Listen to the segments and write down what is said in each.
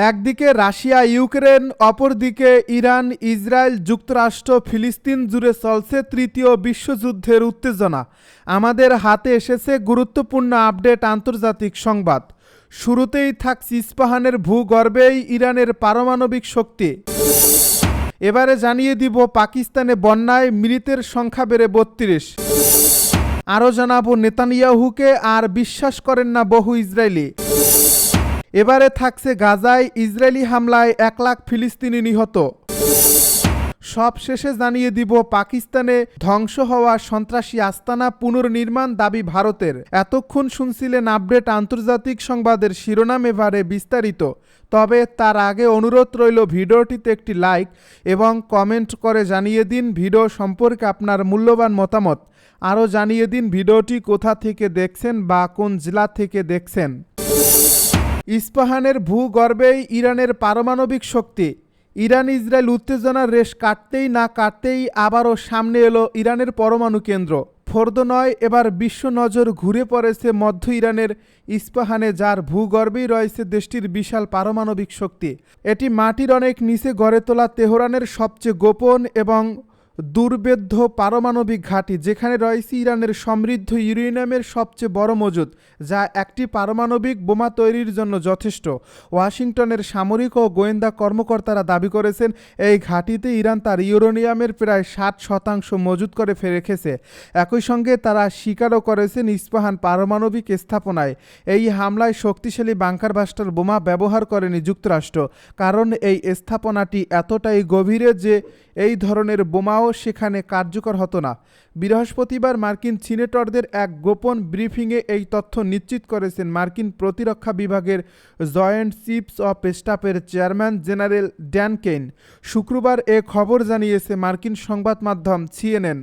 একদিকে Russia Ukraine, অপরদিকে Iran, Israel, যুক্তরাষ্ট্র, ফিলিস্তিন জুড়ে চলছে তৃতীয় বিশ্বযুদ্ধের উত্তেজনা। আমাদের হাতে এসেছে গুরুত্বপূর্ণ আপডেট আন্তর্জাতিক সংবাদ। শুরুতেই থাকছে ইস্পাহানের ভূগর্ভেই ইরানের পারমাণবিক শক্তি। এবারে জানিয়ে দিব পাকিস্তানে বন্যায় মৃতের সংখ্যা বেড়ে ৩২। আরও জানাবো নেতানিয়াহুকে আর বিশ্বাস করেন না বহু ইসরায়েলি। এবারে থাকছে গাজায় ইসরায়েলি হামলায় ১ লাখ ফিলিস্তিনি নিহত। সব শেষে জানিয়ে দিব পাকিস্তানে ধ্বংস হওয়া সন্ত্রাসী আস্তানা পুনর্নির্মাণ দাবি ভারতের। এতক্ষণ শুনছিলেন আপডেট আন্তর্জাতিক সংবাদের শিরোনাম, এবারে বিস্তারিত। তবে তার আগে অনুরোধ রইল ভিডিওটিতে একটি লাইক এবং কমেন্ট করে জানিয়ে দিন ভিডিও সম্পর্কে আপনার মূল্যবান মতামত। আরও জানিয়ে দিন ভিডিওটি কোথা থেকে দেখছেন বা কোন জেলা থেকে দেখছেন। ইস্পাহানের ভূগর্ভেই ইরানের পারমাণবিক শক্তি। ইরান ইসরায়েল উত্তেজনার রেশ কাটতেই না কাটতেই আবারও সামনে এলো ইরানের পরমাণু কেন্দ্র। ফোর্দ নয়, এবার বিশ্ব নজর ঘুরে পড়েছে মধ্য ইরানের ইস্পাহানে, যার ভূগর্ভেই রয়েছে দেশটির বিশাল পারমাণবিক শক্তি। এটি মাটির অনেক নিচে গড়ে তোলা তেহরানের সবচেয়ে গোপন এবং দুর্ভেদ্য পারমাণবিক ঘাঁটি, যেখানে রয়েছে ইরানের সমৃদ্ধ ইউরেনিয়ামের সবচেয়ে বড় মজুদ, যা একটি পারমাণবিক বোমা তৈরির জন্য যথেষ্ট। ওয়াশিংটনের সামরিক ও গোয়েন্দা কর্মকর্তারা দাবি করেছেন এই ঘাঁটিতে ইরান তার ইউরেনিয়ামের প্রায় 60% মজুত করে রেখেছে। একই সঙ্গে তারা স্বীকারও করেছেন ইস্পাহান পারমাণবিক স্থাপনায় এই হামলায় শক্তিশালী বাংকার বাস্টার বোমা ব্যবহার করেনি যুক্তরাষ্ট্র, কারণ এই স্থাপনাটি এতটাই গভীরে যে এই ধরনের বোমাও সেখানে কার্যকর হতো না। বৃহস্পতিবার মার্কিন সিনেটরদের এক গোপন ব্রিফিংয়ে এই তথ্য নিশ্চিত করেছেন মার্কিন প্রতিরক্ষা বিভাগের জয়েন্ট চিফস অফ স্টাফের চেয়ারম্যান জেনারেল ড্যান কেইন। শুক্রবার এ খবর জানিয়েছে মার্কিন সংবাদ মাধ্যম সিএনএন।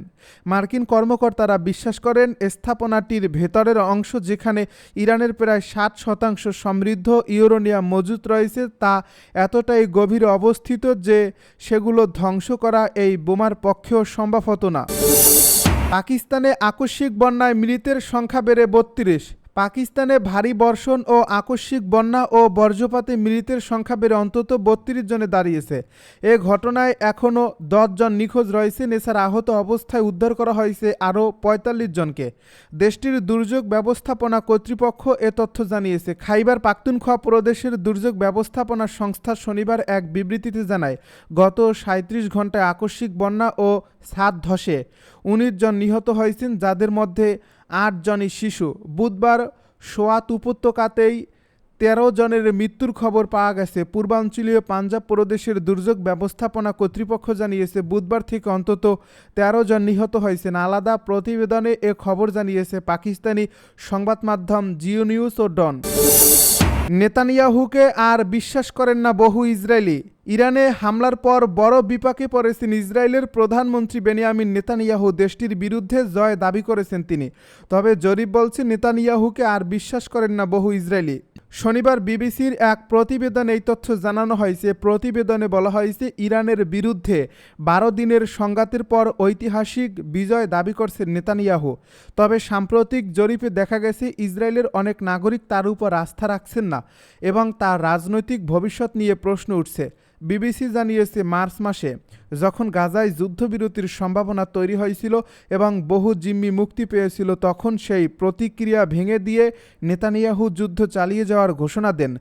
মার্কিন কর্মকর্তারা বিশ্বাস করেন স্থাপনাটির ভেতরের অংশ, যেখানে ইরানের প্রায় 60% সমৃদ্ধ ইউরেনিয়াম মজুত রয়েছে, তা এতটাই গভীরে অবস্থিত যে সেগুলো ধ্বংস করা এই বোমার পক্ষেও সম্ভব হতো না। পাকিস্তানে আকস্মিক বন্যায় মৃতের সংখ্যা বেড়ে ৩২। পাকিস্তানে ভারী বর্ষণ ও আকস্মিক বন্যা ও বজ্রপাতে মৃতের সংখ্যা বেড়ে অন্তত ৩২ জনে দাঁড়িয়েছে। এ ঘটনায় এখনও ১০ জন নিখোঁজ রয়েছেন। এছাড়া আহত অবস্থায় উদ্ধার করা হয়েছে আরও ৪৫ জনকে। দেশটির দুর্যোগ ব্যবস্থাপনা কর্তৃপক্ষ এ তথ্য জানিয়েছে। খাইবার পাখতুনখোয়া প্রদেশের দুর্যোগ ব্যবস্থাপনা সংস্থা শনিবার এক বিবৃতিতে জানায়, গত ৩৭ ঘন্টায় আকস্মিক বন্যা ও ছাদ ধসে ১৯ জন নিহত হয়েছেন, যাদের মধ্যে ৮ জনই শিশু। বুধবার সোয়াত উপত্যকাতেই ১৩ জনের মৃত্যুর খবর পাওয়া গেছে। পূর্বাঞ্চলীয় পাঞ্জাব প্রদেশের দুর্যোগ ব্যবস্থাপনা কর্তৃপক্ষ জানিয়েছে, বুধবার থেকে অন্তত ১৩ জন নিহত হয়েছেন। আলাদা প্রতিবেদনে এ খবর জানিয়েছে পাকিস্তানি সংবাদ মাধ্যম জিও নিউজ ও ডন। নেতানিয়াহুকে আর বিশ্বাস করেন না বহু ইসরায়েলি। ইরানে হামলার পর বড় বিপাকে পড়েছেন ইসরায়েলের প্রধানমন্ত্রী বেনিয়ামিন নেতানিয়াহু। দেশটির বিরুদ্ধে জয় দাবি করেছেন তিনি। তবে জরিপ বলছে নেতানিয়াহুকে আর বিশ্বাস করেন না বহু ইসরায়েলি। শনিবার বিবিসির এক প্রতিবেদনে এই তথ্য জানানো হয়েছে। প্রতিবেদনে বলা হয়েছে, ইরানের বিরুদ্ধে ১২ দিনের সংঘাতের পর ঐতিহাসিক বিজয় দাবি করছেন নেতানিয়াহু। তবে সাম্প্রতিক জরিপে দেখা গেছে ইসরায়েলের অনেক নাগরিক তার উপর আস্থা রাখছেন না এবং তার রাজনৈতিক ভবিষ্যৎ নিয়ে প্রশ্ন উঠছে। বিবিসি জানিয়েছে, মার্চ মাসে যখন গাজায় যুদ্ধবিরতির সম্ভাবনা তৈরি হয়েছিল এবং বহু জিম্মি মুক্তি পেয়েছিল, তখন সেই প্রতিক্রিয়া ভেঙে দিয়ে নেতানিয়াহু যুদ্ধ চালিয়ে যাওয়ার ঘোষণা দেন।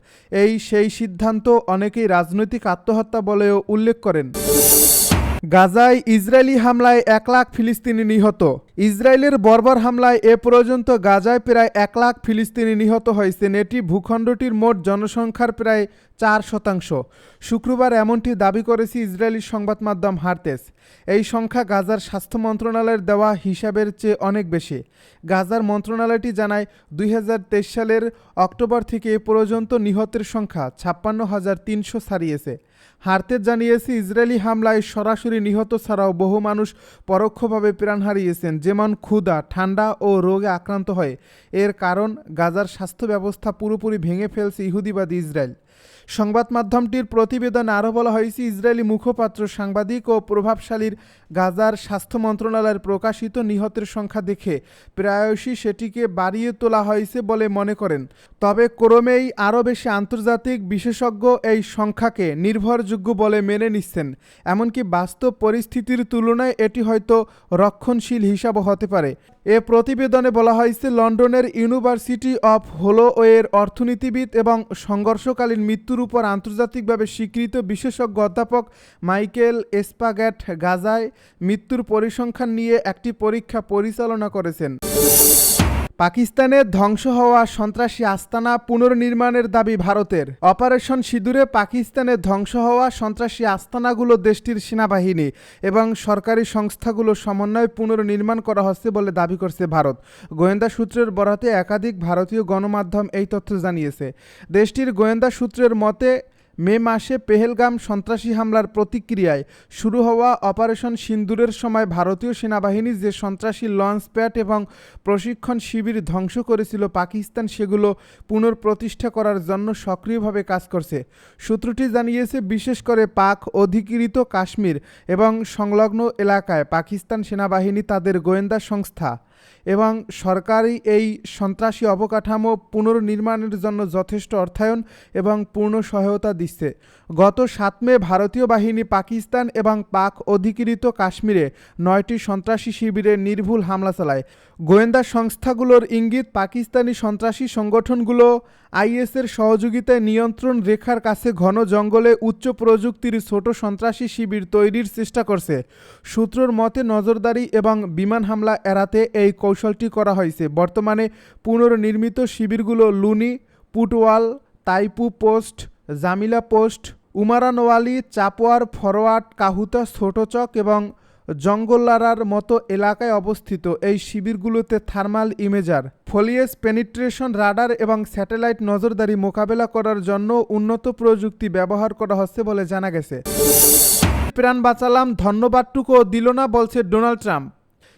সেই সিদ্ধান্ত অনেকেই রাজনৈতিক আত্মহত্যা বলেও উল্লেখ করেন। গাজায় ইসরায়েলি হামলায় ১ লাখ ফিলিস্তিনি নিহত। ইসরায়েলের বর্বর হামলায় এ পর্যন্ত গাজায় প্রায় ১ লাখ ফিলিস্তিনি নিহত হয়েছেন। এটি ভূখণ্ডটির মোট জনসংখ্যার প্রায় ৪%। শুক্রবার এমনটি দাবি করেছে ইসরায়েলি সংবাদ মাধ্যম হারতেস। এই সংখ্যা গাজার স্বাস্থ্য মন্ত্রণালয়ের দেওয়া হিসাবের চেয়ে অনেক বেশি। গাজার মন্ত্রণালয়টি জানায়, ২০২৩ সালের অক্টোবর থেকে এ পর্যন্ত নিহতের সংখ্যা ৫৬,৩০০ ছাড়িয়েছে। হারতেস জানিয়েছে, ইসরায়েলি হামলায় সরাসরি নিহত ছাড়াও বহু মানুষ পরোক্ষভাবে প্রাণ হারিয়েছেন, যেমন ক্ষুধা, ঠান্ডা ও রোগে আক্রান্ত হয়। এর কারণ গাজার স্বাস্থ্য ব্যবস্থা পুরোপুরি ভেঙে ফেলছে ইহুদিবাদী ইসরায়েল। সংবাদ মাধ্যমটির প্রতিবেদনে আরও বলা হয়েছে, ইসরায়েলি মুখপাত্র, সাংবাদিক ও প্রভাবশালীর গাজার স্বাস্থ্য মন্ত্রণালয়ের প্রকাশিত নিহতের সংখ্যা দেখে প্রায়শই সেটিকে বাড়িয়ে তোলা হয়েছে বলে মনে করেন। তবে ক্রমেই আরও বেশি আন্তর্জাতিক বিশেষজ্ঞ এই সংখ্যাকে নির্ভরযোগ্য বলে মেনে নিচ্ছেন। এমনকি বাস্তব পরিস্থিতির তুলনায় এটি হয়তো রক্ষণশীল হিসাবও হতে পারে। এ প্রতিবেদনে বলা হয়েছে, লন্ডনের ইউনিভার্সিটি অফ হোলোওয়ের অর্থনীতিবিদ এবং সংঘর্ষকালীন মৃত্যুর উপর আন্তর্জাতিকভাবে স্বীকৃত বিশেষজ্ঞ অধ্যাপক মাইকেল এসপাগ্যাট গাজায় মৃত্যুর পরিসংখ্যান নিয়ে একটি পরীক্ষা পরিচালনা করেছেন। পাকিস্তানে ধ্বংস হওয়া সন্ত্রাসী আস্তানা পুনর্নির্মাণের দাবি ভারতের। অপারেশন সিঁদুরে পাকিস্তানে ধ্বংস হওয়া সন্ত্রাসী আস্তানাগুলো দেশটির সেনাবাহিনী এবং সরকারি সংস্থাগুলো সমন্বয়ে পুনর্নির্মাণ করা হচ্ছে বলে দাবি করছে ভারত। গোয়েন্দা সূত্রের বরাতে একাধিক ভারতীয় গণমাধ্যম এই তথ্য জানিয়েছে। দেশটির গোয়েন্দা সূত্রের মতে, মে মাসে পেহেলগাম সন্ত্রাসী হামলার প্রতিক্রিয়ায় শুরু হওয়া অপারেশন সিন্দুরের সময় ভারতীয় সেনাবাহিনী যে সন্ত্রাসী লঞ্চ প্যাড এবং প্রশিক্ষণ শিবির ধ্বংস করেছিল, পাকিস্তান সেগুলো পুনঃপ্রতিষ্ঠা করার জন্য সক্রিয়ভাবে কাজ করছে। সূত্রটি জানিয়েছে, বিশেষ করে পাক অধিকৃত কাশ্মীর এবং সংলগ্ন এলাকায় পাকিস্তান সেনাবাহিনী তাদের গোয়েন্দা সংস্থা এবং সরকারি এই সন্ত্রাসী অবকাঠামো পুনর্নির্মাণের জন্য যথেষ্ট অর্থায়ন এবং পূর্ণ সহায়তা দিচ্ছে। গত 7 মে ভারতীয় বাহিনী পাকিস্তান এবং পাক অধিকৃত কাশ্মীরে 9টি সন্ত্রাসী শিবিরে নির্ভুল হামলা চালায়। গোয়েন্দা সংস্থাগুলোর ইঙ্গিত, পাকিস্তানি সন্ত্রাসী সংগঠনগুলো আইএসের সহযোগিতায় নিয়ন্ত্রণ রেখার কাছে ঘন জঙ্গলে উচ্চ প্রযুক্তির ছোট সন্ত্রাসী শিবির তৈরির চেষ্টা করছে। সূত্রের মতে, নজরদারি এবং বিমান হামলা এড়াতে এই কৌশলটি করা হয়েছে। বর্তমানে পুনর্নির্মিত শিবিরগুলো Luni, Putwal, Taipu post, Jamila post, Umranwali, Chapoar forward, Kahuta, Chhotachak এবং জঙ্গলারার মতো এলাকায় অবস্থিত। এই শিবিরগুলোতে thermal imager, foliage penetration radar এবং স্যাটেলাইট নজরদারি মোকাবেলা করার জন্য উন্নত প্রযুক্তি ব্যবহার করা হচ্ছে বলে জানা গেছে। প্রাণ বাঁচালাম, ধন্যবাদটুকুও দিল না, বলছে ডোনাল্ড ট্রাম্প।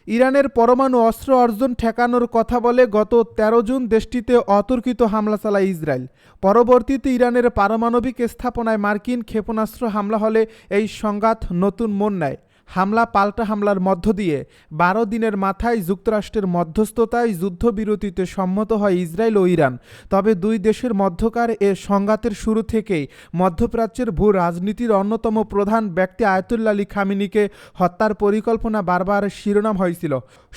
ইরানের পরমাণু অস্ত্র অর্জন ঠেকানোর কথা বলে গত 13 জুন দেশটিতে অতর্কিত হামলা চালায় ইসরায়েল। পরবর্তীতে ইরানের পারমাণবিক স্থাপনায় মার্কিন ক্ষেপণাস্ত্র হামলা হলে এই সংঘাত নতুন মোড় নেয়। হামলা পাল্টা হামলার মধ্য দিয়ে 12 দিনের মাথায় যুক্তরাষ্ট্রের মধ্যস্থতায় যুদ্ধবিরতিতে সম্মত হয় ইসরায়েল ও ইরান। তবে দুই দেশের মধ্যকার এ সংঘাতের শুরু থেকেই মধ্যপ্রাচ্যের ভূ রাজনীতির অন্যতম প্রধান ব্যক্তি আয়াতুল্লাহ আলী খামেনিকে হত্যার পরিকল্পনা বারবার শিরোনাম হয়েছিল।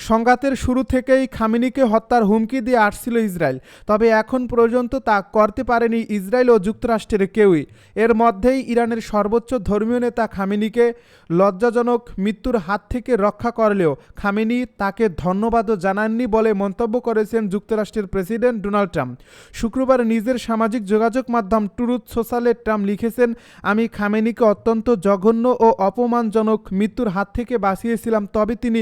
সংঘাতের শুরু থেকেই খামেনিকে হত্যার হুমকি দিয়ে আসছিল ইসরায়েল, তবে এখন পর্যন্ত তা করতে পারেনি ইসরায়েল ও যুক্তরাষ্ট্রের কেউই। এর মধ্যেই ইরানের সর্বোচ্চ ধর্মীয় নেতা খামেনিকে লজ্জাজনক মৃত্যুর হাত থেকে রক্ষা করলেও খামেনি তাকে ধন্যবাদও জানাননি বলে মন্তব্য করেছেন যুক্তরাষ্ট্রের প্রেসিডেন্ট ডোনাল্ড ট্রাম্প। শুক্রবার নিজের সামাজিক যোগাযোগ মাধ্যম ট্রুথ সোশ্যালে ট্রাম্প লিখেছেন, আমি খামেনিকে অত্যন্ত জঘন্য ও অপমানজনক মৃত্যুর হাত থেকে বাঁচিয়েছিলাম, তবে তিনি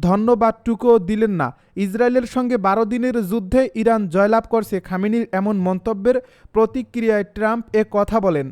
ধন্যবাদটুকুও দিলেন না। ইসরায়েলের সঙ্গে 12 দিনের যুদ্ধে ইরান জয়লাভ করছে। খামেনির এমন মন্তব্যের প্রতিক্রিয়ায় ট্রাম্প এ কথা বলেন।